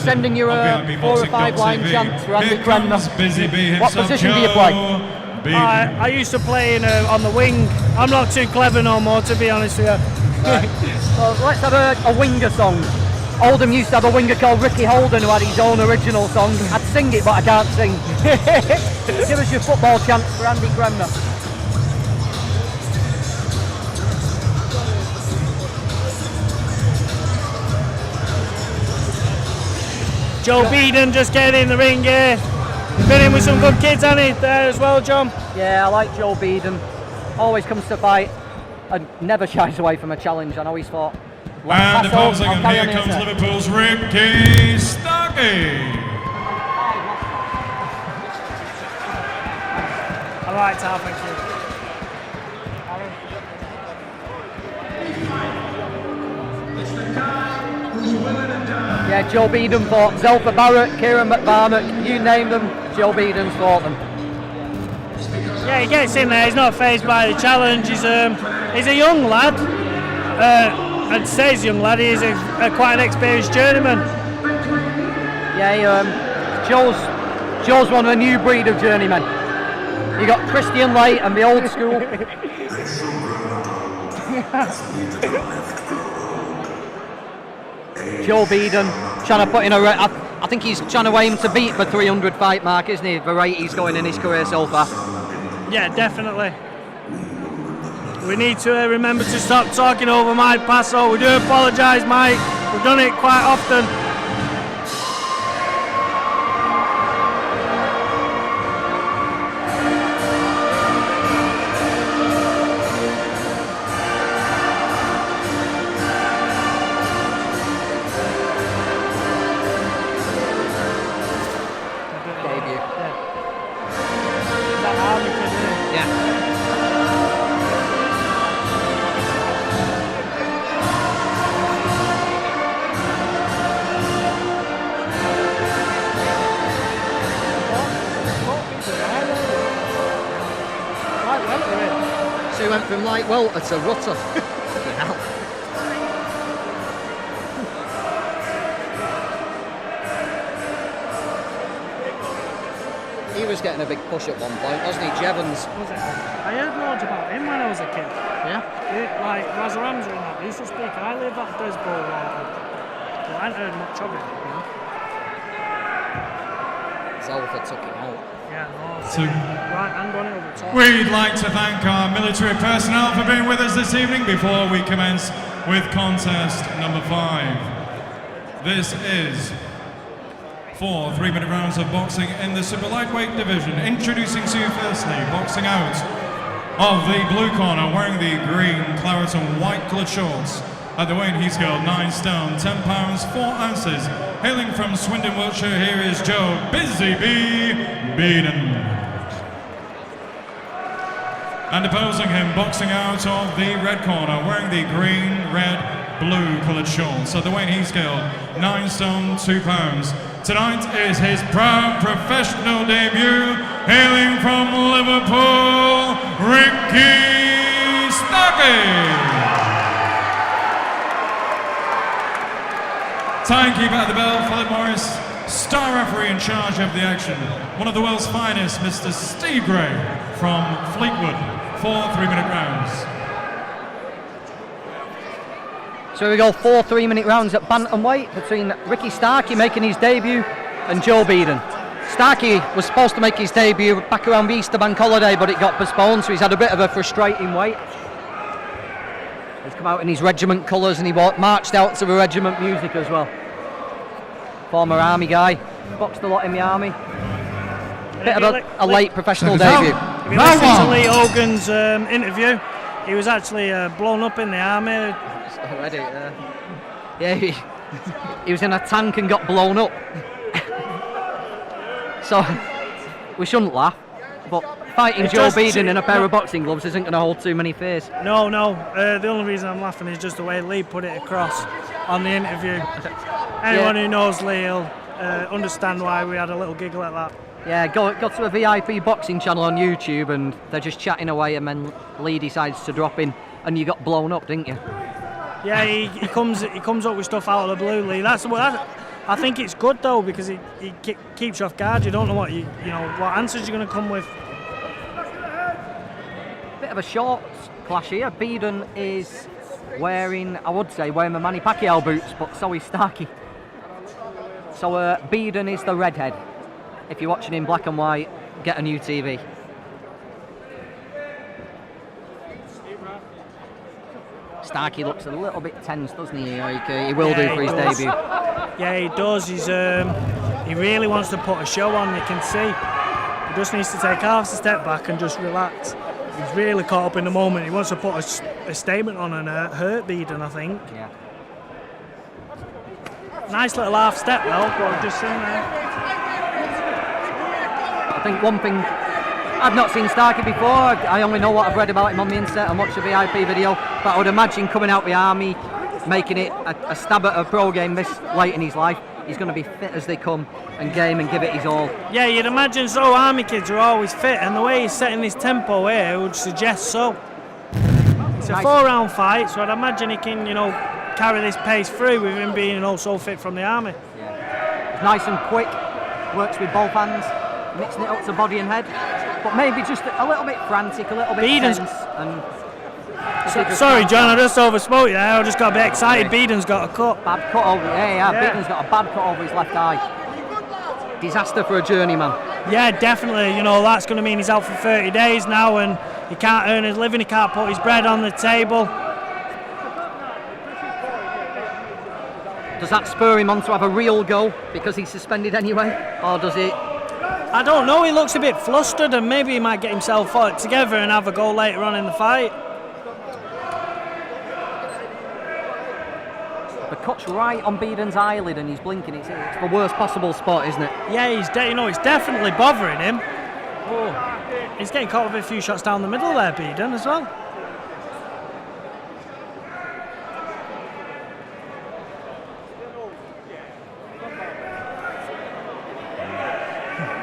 sending you a 4 or 5 line chant for Andy Crenna. What position do you play? I used to play on the wing. I'm not too clever no more, to be honest with you. Right. Well, let's have a winger song. Oldham used to have a winger called Ricky Holden who had his own original song. I'd sing it, but I can't sing. Give us your football chant for Andy Crenna. Joe Beedan just getting in the ring here. He's been in with some good kids, hasn't he, there as well, John? Yeah, I like Joe Beedan. Always comes to fight and never shies away from a challenge. I know he's fought. And opposing him, here comes Liverpool's Ricky Starkey. All right, Tal, thank you. Yeah, Joe Beedan fought Zelfa Barrett, Kieran McBarnock, you name them, Joe Beedan's fought them. Yeah, he gets in there, he's not fazed by the challenge. He's a young lad. I'd say he's a young lad, he's quite an experienced journeyman. Yeah, Joe's one of a new breed of journeymen. You got Christian Light and the old school. Joe Beedan trying to put in I think he's trying to aim to beat the 300 fight mark, isn't he? The rate he's going in his career so far. Yeah, definitely. We need to remember to stop talking over Mike Passo. We do apologise, Mike. We've done it quite often. So he went from light welter to rutter. He was getting a big push at one point, wasn't he, Jevons? Was it? I heard loads about him when I was a kid. Yeah? Like Razza Ramsey and that, they used to speak highly of that Desborough water. But I hadn't heard much of it. Zelfa took him out. Yeah, no. So Right hand on it over the top. we'd like to thank our military personnel for being with us this evening before we commence with contest number 5. This is 4 3-minute rounds of boxing in the super lightweight division. Introducing to you firstly, boxing out of the blue corner, wearing the green claret and white coloured shorts. At the weight he's scaled 9 stone, 10 pounds, 4 ounces. Hailing from Swindon, Wiltshire, here is Joe Busy Bee Beedan. And opposing him, boxing out of the red corner, wearing the green, red, blue coloured shorts. At the weight he's scaled 9 stone, 2 pounds. Tonight is his proud professional debut, hailing from Liverpool, Ricky Starkey. Timekeeper at the bell, Philip Morris. Star referee in charge of the action, one of the world's finest, Mr. Steve Gray from Fleetwood, 4 3-minute rounds. So we go 4 3-minute rounds at bantamweight between Ricky Starkey making his debut and Joe Beedan. Starkey was supposed to make his debut back around the Easter bank holiday, but it got postponed, so he's had a bit of a frustrating wait. He's come out in his regiment colours and he marched out to the regiment music as well. Former army guy, boxed a lot in the army. Bit of a late professional debut. If you listen to Lee Hogan's interview, he was actually blown up in the army. Already, yeah, he was in a tank and got blown up. So we shouldn't laugh, but fighting Joe Beedan in a pair of boxing gloves isn't going to hold too many fears. No, the only reason I'm laughing is just the way Lee put it across on the interview. Anyone who knows Lee will understand why we had a little giggle at that. Yeah, got to a VIP boxing channel on YouTube and they're just chatting away and then Lee decides to drop in and you got blown up, didn't you? Yeah, he comes up with stuff out of the blue, Lee. That's I think it's good though because it keeps you off guard. You don't know what what answers you're going to come with. Bit of a short clash here. Beedan is wearing the Manny Pacquiao boots, but so is Starkey. So Beedan is the redhead. If you're watching in black and white, get a new TV. Starkey looks a little bit tense, doesn't he? Like, he will do for his debut. Yeah, he does. He really wants to put a show on, you can see. He just needs to take half a step back and just relax. He's really caught up in the moment. He wants to put a statement on and hurt Beedan, I think. Yeah. Nice little half step though, but just sitting there. I think one thing, I've not seen Starkey before. I only know what I've read about him on the internet and watched the VIP video. But I would imagine coming out the army, making it a stab at a pro game this late in his life, he's going to be fit as they come and game and give it his all. Yeah, you'd imagine so. Army kids are always fit, and the way he's setting this tempo here would suggest so. It's a 4-round fight, so I'd imagine he can, carry this pace through with him being so fit from the army. Yeah. He's nice and quick, works with both hands, mixing it up to body and head, but maybe just a little bit frantic, a little bit tense. Sorry, John, I just overspoke you there. I just got a bit excited. Beedan's got a cut. Bad cut over, yeah. Beedan's got a bad cut over his left eye. Disaster for a journeyman. Yeah, definitely. That's going to mean he's out for 30 days now, and he can't earn his living. He can't put his bread on the table. Does that spur him on to have a real go because he's suspended anyway, or does it? I don't know. He looks a bit flustered, and maybe he might get himself together and have a go later on in the fight. The cut's right on Beedan's eyelid and he's blinking. It's the worst possible spot, isn't it? Yeah, it's definitely bothering him. Oh, he's getting caught with a few shots down the middle there, Beedan, as well.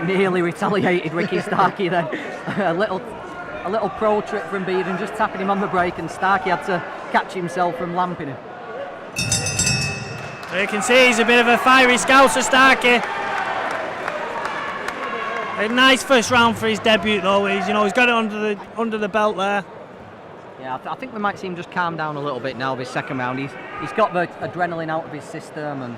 Nearly retaliated Ricky Starkey then. a little pro trip from Beedan, just tapping him on the break, and Starkey had to catch himself from lamping him. You can see he's a bit of a fiery scouser, Starkey. A nice first round for his debut though. He's got it under the belt there. Yeah, I think we might see him just calm down a little bit now this second round. He's got the adrenaline out of his system, and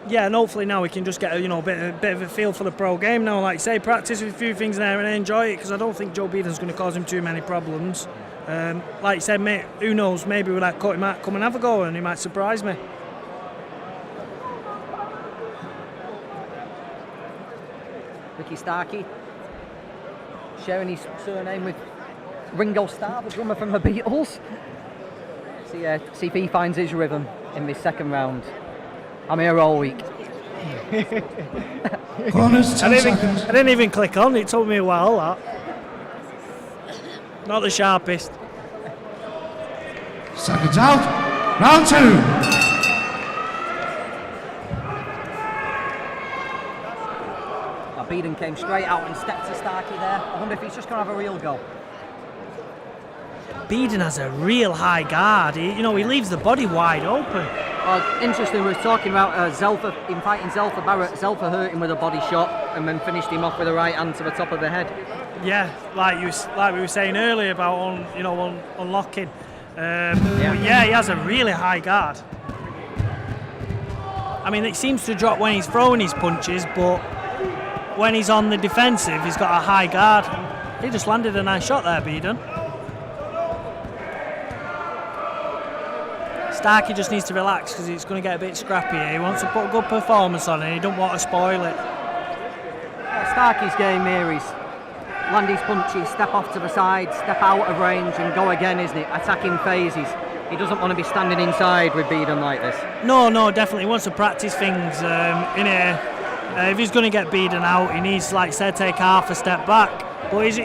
yeah, and hopefully now we can just get a bit of a feel for the pro game now. Like say, practice with a few things there and enjoy it, because I don't think Joe Beedan's going to cause him too many problems. Like you said, mate, who knows? Maybe with that cut he might come and have a go, and he might surprise me. Ricky Starkey sharing his surname with Ringo Starr, the drummer from the Beatles. See if he finds his rhythm in this second round. I'm here all week. Corners, 10 seconds. I didn't even click on. It took me a while, that. Not the sharpest. Seconds out. Round 2. Beedan came straight out and stepped to Starkey there. I wonder if he's just going to have a real go. Beedan has a real high guard. He leaves the body wide open. Interesting, we were talking about Zelfa, in fighting Zelfa Barrett. Zelfa hurt him with a body shot and then finished him off with a right hand to the top of the head. Yeah, like we were saying earlier about unlocking. Yeah, he has a really high guard. I mean, it seems to drop when he's throwing his punches, but when he's on the defensive, he's got a high guard. He just landed a nice shot there, Beedan. Starkey just needs to relax because it's going to get a bit scrappy here. He wants to put a good performance on it. He don't want to spoil it. Starkey's game here is land his punches, step off to the side, step out of range and go again, isn't it? Attacking phases. He doesn't want to be standing inside with Beedan like this. No, definitely. He wants to practice things in here. If he's going to get Beedan out, he needs, like I said, take half a step back. But he's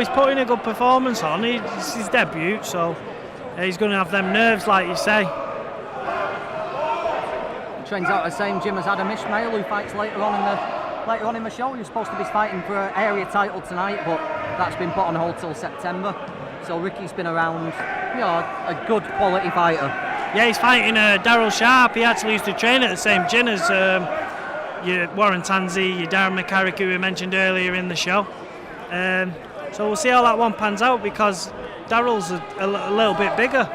putting a good performance on. It's his debut, so he's going to have them nerves, like you say. He trains out the same gym as Adam Ishmael, who fights later on in the show. He was supposed to be fighting for an area title tonight, but that's been put on hold till September. So Ricky's been around, a good quality fighter. Yeah, he's fighting Daryl Sharp. He actually used to train at the same gym as your Warren Tanzi, your Darren McCarrick, who we mentioned earlier in the show. So we'll see how that one pans out, because Daryl's a little bit bigger.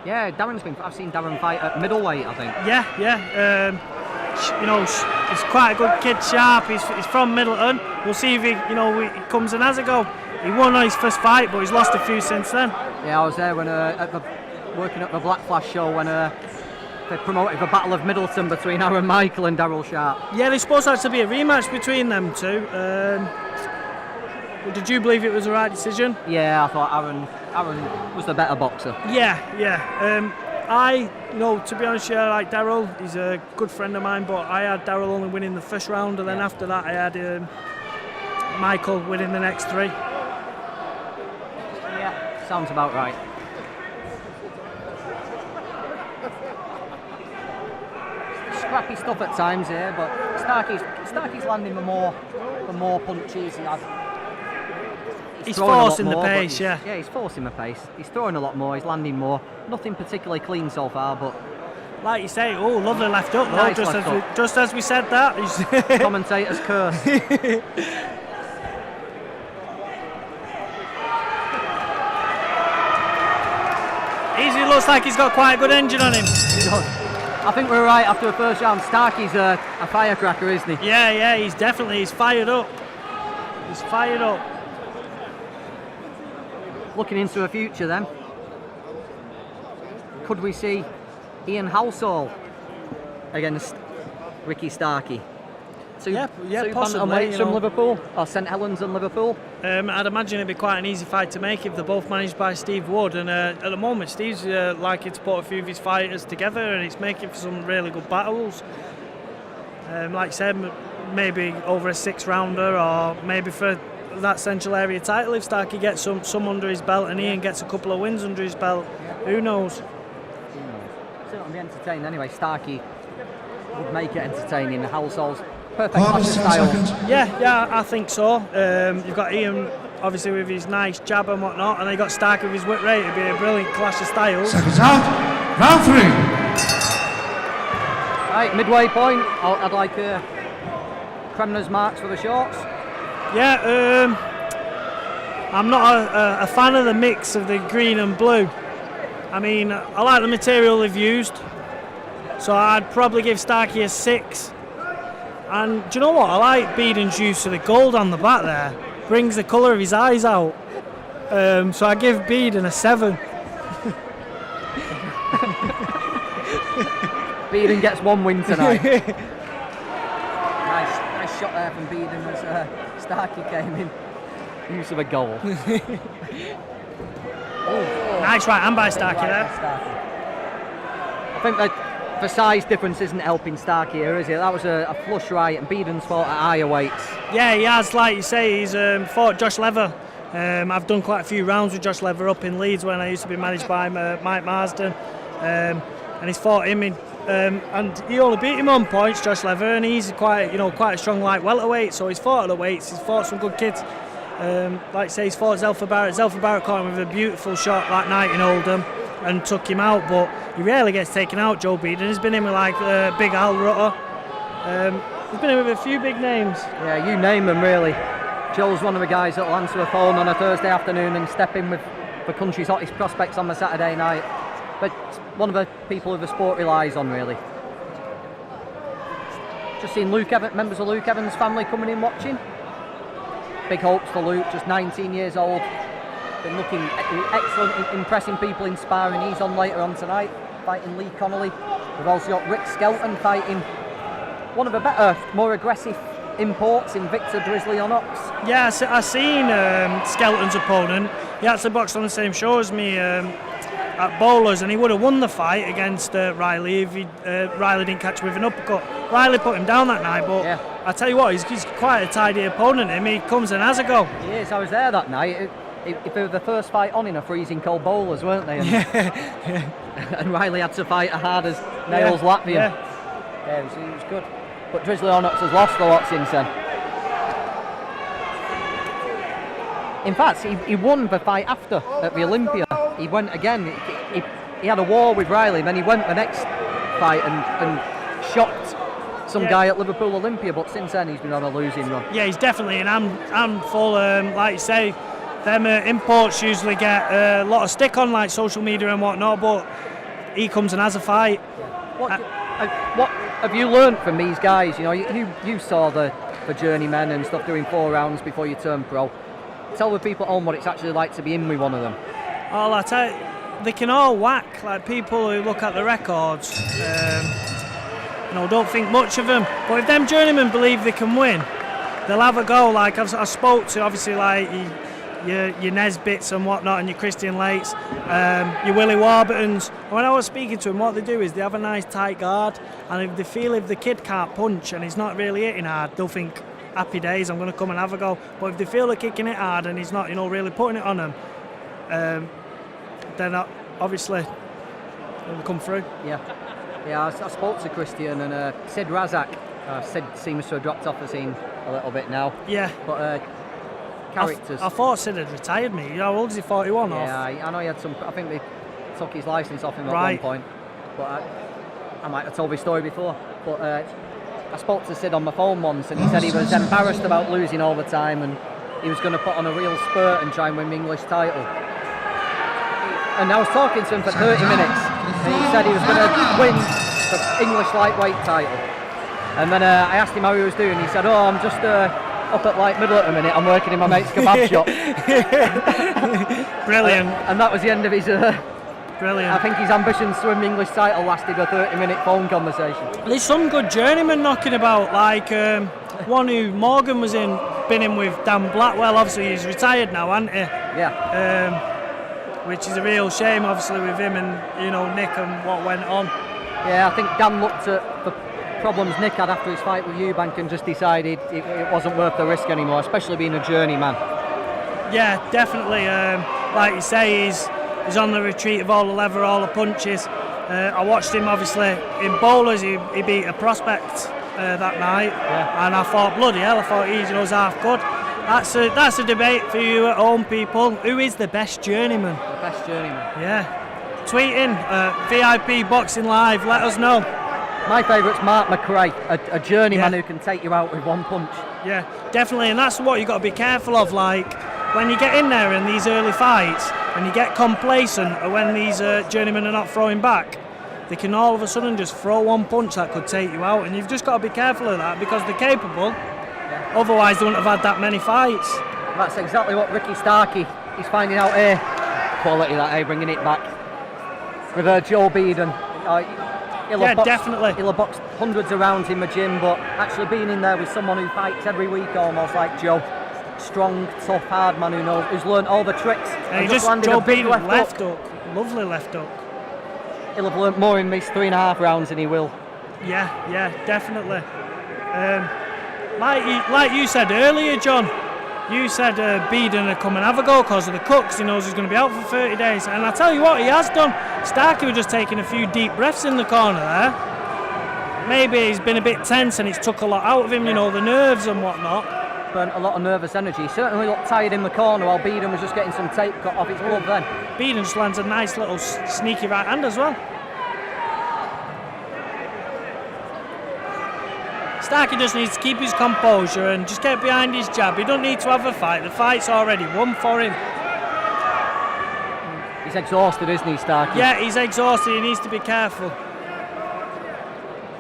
Yeah, I've seen Darren fight at middleweight, I think. Yeah. He's quite a good kid, Sharp. He's from Middleton. We'll see if he comes and has a go. He won his first fight, but he's lost a few since then. Yeah, I was there when working at the Black Flash show when they promoted the Battle of Middleton between Aaron Michael and Daryl Sharp. Yeah, there's supposed to actually be a rematch between them two. Did you believe it was the right decision? Yeah, I thought Aaron was the better boxer. Yeah. To be honest, I like Daryl. He's a good friend of mine, but I had Daryl only winning the first round, and then after that I had Michael winning the next three. Yeah, sounds about right. Scrappy stuff at times here, but Starkey's landing the more punches. He's forcing the pace, Yeah, he's forcing the pace. He's throwing a lot more, he's landing more. Nothing particularly clean so far, but... Like you say, lovely left up though, nice just as we said that. Commentator's curse. Easy looks like he's got quite a good engine on him. I think we're right after the first round. Starkey's a firecracker, isn't he? Yeah, he's fired up. He's fired up. Looking into the future then, could we see Ian Halsall against Ricky Starkey? Two possibly. bantamweights from Liverpool, or St Helens and Liverpool. I'd imagine it'd be quite an easy fight to make if they're both managed by Steve Wood. And at the moment, Steve's liking to put a few of his fighters together, and he's making for some really good battles. Like I said, maybe over a 6-rounder, or maybe for that Central Area title if Starkey gets some under his belt and Ian gets a couple of wins under his belt. Who knows? It'll be entertaining anyway. Starkey would make it entertaining. The Halsall's perfect clash of styles. Yeah, I think so. You've got Ian obviously with his nice jab and whatnot, and then you got Starkey with his whip rate. It'd be a brilliant clash of styles. Seconds out, round 3. Right, midway point. I'd like Kremner's marks for the shorts. Yeah, I'm not a fan of the mix of the green and blue. I mean, I like the material they've used, so I'd probably give Starkey a 6. And do you know what? I like Beedan's use of the gold on the back there. Brings the colour of his eyes out. So I give Beedan a 7. Beedan gets one win tonight. Nice shot there from Beedan as Starkey came in. Use of a goal. Nice right hand by Starkey there. I think that the size difference isn't helping Starkey here, is it? That was a flush right, and Beedan's fought at higher weights. Yeah, he has, like you say, he's fought Josh Lever. I've done quite a few rounds with Josh Lever up in Leeds when I used to be managed by Mike Marsden. And he's fought him in, and he only beat him on points, Josh Lever, and he's quite a strong light welterweight, so he's fought at the weights, he's fought some good kids. Like I say, he's fought Zelfa Barrett. Zelfa Barrett caught him with a beautiful shot that night in Oldham and took him out, but he rarely gets taken out, Joe Beedan. He's been in with like Big Al Rutter. He's been in with a few big names. Yeah, you name them really. Joel's one of the guys that'll answer a phone on a Thursday afternoon and step in with the country's hottest prospects on the Saturday night. But one of the people who the sport relies on, really. Just seen members of Luke Evans' family coming in watching. Big hopes for Luke, just 19 years old. Been looking excellent, impressing people, inspiring. He's on later on tonight, fighting Lee Connolly. We've also got Rick Skelton fighting one of the better, more aggressive imports in Victor Drizzly on Ox. Yeah, I seen Skelton's opponent. He actually boxed on the same show as me at Bowlers, and he would have won the fight against Riley if Riley didn't catch him with an uppercut. Riley put him down that night, but yeah. I tell you what, he's quite a tidy opponent. I mean, he comes and has a go. He is. I was there that night. If they were the first fight on in a freezing cold Bowlers, weren't they? And, and Riley had to fight as hard as nails Latvian. Yeah, it was good. But Drizzly Onox has lost a lot since then. In fact, he won the fight after at the Olympia. He went again. he had a war with Riley, then he went the next fight and shocked some guy at Liverpool Olympia, but since then he's been on a losing run. Yeah, he's definitely an handful. Like you say, them imports usually get a lot of stick on like social media and whatnot, but he comes and has a fight. What have you learned from these guys? You know, you saw the journeymen and stuff doing 4 rounds before you turn pro. Tell the people at home what it's actually like to be in with one of them. Oh, I tell you, they can all whack. Like people who look at the records, don't think much of them. But if them journeymen believe they can win, they'll have a go. Like I spoke to, obviously, like your Nesbitts and whatnot, and your Christian Lates, your Willie Warburtons. When I was speaking to them, what they do is they have a nice tight guard, and if they feel if the kid can't punch and he's not really hitting hard, they'll think, happy days, I'm going to come and have a go. But if they feel they're kicking it hard and he's not, really putting it on them, then obviously it'll come through. Yeah, I spoke to Christian and Sid Razak. Sid seems to have dropped off the scene a little bit now. Yeah. But characters. I thought Sid had retired me. How old is he? 41 off? Yeah, I know he had some. I think they took his licence off him at one point. But I might have told this story before. But I spoke to Sid on my phone once, and he said he was embarrassed about losing all the time, and he was going to put on a real spurt and try and win the English title. And I was talking to him for 30 minutes, and he said he was going to win the English lightweight title. And then I asked him how he was doing. He said, "Oh, I'm just up at light middle at the minute. I'm working in my mate's kebab shop." Brilliant. And that was the end of his. Brilliant. I think his ambitions to win the English title lasted a 30-minute phone conversation. There's some good journeymen knocking about, like one who Morgan was been in with Dan Blackwell. Obviously, he's retired now, hasn't he? Yeah. Which is a real shame, obviously, with him and Nick and what went on. Yeah, I think Dan looked at the problems Nick had after his fight with Eubank and just decided it wasn't worth the risk anymore, especially being a journeyman. Yeah, definitely. Like you say, he's on the retreat of all the leather, all the punches. I watched him obviously in bowlers. He beat a prospect that night, and I thought, bloody hell, I thought he was half good. That's a debate for you at home, people. Who is the best journeyman? The best journeyman. Yeah. Tweet in VIP Boxing Live. Let us know. My favourite's Mark McRae, a journeyman who can take you out with one punch. Yeah, definitely, and that's what you got to be careful of. Like when you get in there in these early fights and you get complacent, or when these journeymen are not throwing back, they can all of a sudden just throw one punch that could take you out, and you've just got to be careful of that because they're capable. Yeah. Otherwise, they wouldn't have had that many fights. That's exactly what Ricky Starkey is finding out here. Quality that, bringing it back with Joe Beedan. Definitely. He'll have boxed hundreds of rounds in the gym, but actually being in there with someone who fights every week almost like Joe, strong, tough, hard man who's learned all the tricks. And he just landed Joe Beedan left hook. Lovely left hook. He'll have learnt more in these 3.5 rounds than he will. Yeah, definitely. Like you said earlier, John, you said Beedan would come and have a go because of the cooks. He knows he's going to be out for 30 days. And I tell you what, he has done. Starkey was just taking a few deep breaths in the corner there. Maybe he's been a bit tense and it's took a lot out of him, the nerves and whatnot. Burnt a lot of nervous energy. He certainly looked tired in the corner while Beedan was just getting some tape cut off his glove then. Beedan just lands a nice little sneaky right hand as well. Starkey just needs to keep his composure and just get behind his jab. He don't need to have a fight. The fight's already won for him. He's exhausted, isn't he, Starkey? Yeah, he's exhausted. He needs to be careful.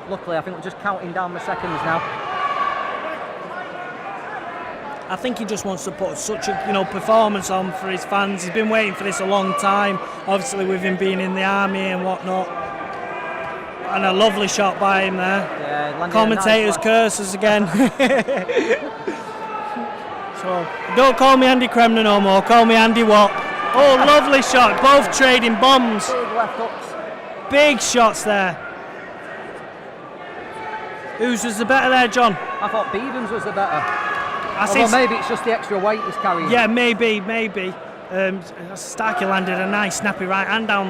Luckily, I think we're just counting down the seconds now. I think he just wants to put such a performance on for his fans. He's been waiting for this a long time. Obviously, with him being in the army and whatnot. And a lovely shot by him there. Yeah, commentators nice curses again. So don't call me Andy Kremner no more. Call me Andy Watt. Oh, lovely shot. Both trading bombs. Big left hooks. Big shots there. Whose was the better there, John? I thought Beedan's was the better. Although maybe it's just the extra weight he's carrying. Yeah, maybe. Starkey landed a nice snappy right hand down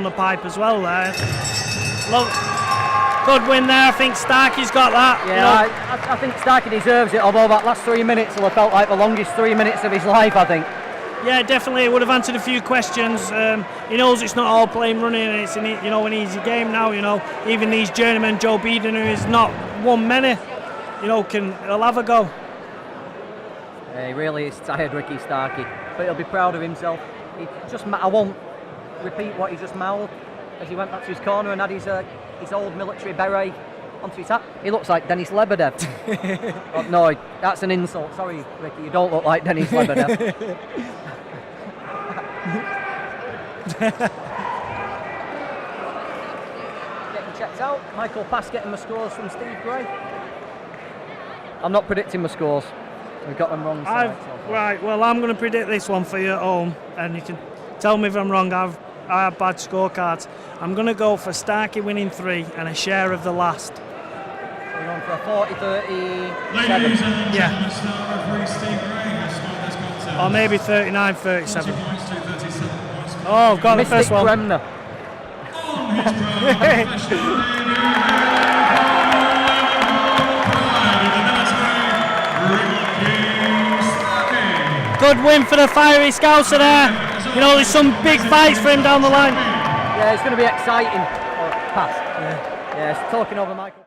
the pipe as well there. Good win there. I think Starkey's got that. Yeah, I think Starkey deserves it. Although that last 3 minutes will have felt like the longest 3 minutes of his life, I think. Yeah, definitely. It would have answered a few questions. He knows it's not all plain running, and it's an easy game now. Even these journeymen, Joe Beedan, who is not one many, he'll have a go. He really is tired, Ricky Starkey, but he'll be proud of himself. I won't repeat what he just mouthed as he went back to his corner and had his old military beret onto his hat. He looks like Denis Lebedev. Oh, no, that's an insult. Sorry, Ricky, you don't look like Denis Lebedev. Getting checked out. Michael Pass getting the scores from Steve Gray. I'm not predicting the scores. We've got them wrong. Right, well, I'm going to predict this one for you at home, and you can tell me if I'm wrong. I have bad scorecards. I'm going to go for Starkey winning 3 and a share of the last. We're going for a 40-37. Ladies and gentlemen, star referee Steve Gray has scored this contest. Or maybe 39-37. 40 points to 37 points. Oh, I've got the first one. Bremner. On his professional debut, Good win for the fiery Scouser there. There's some big fights for him down the line. Yeah, it's going to be exciting. Pass. Yeah, it's talking over Michael.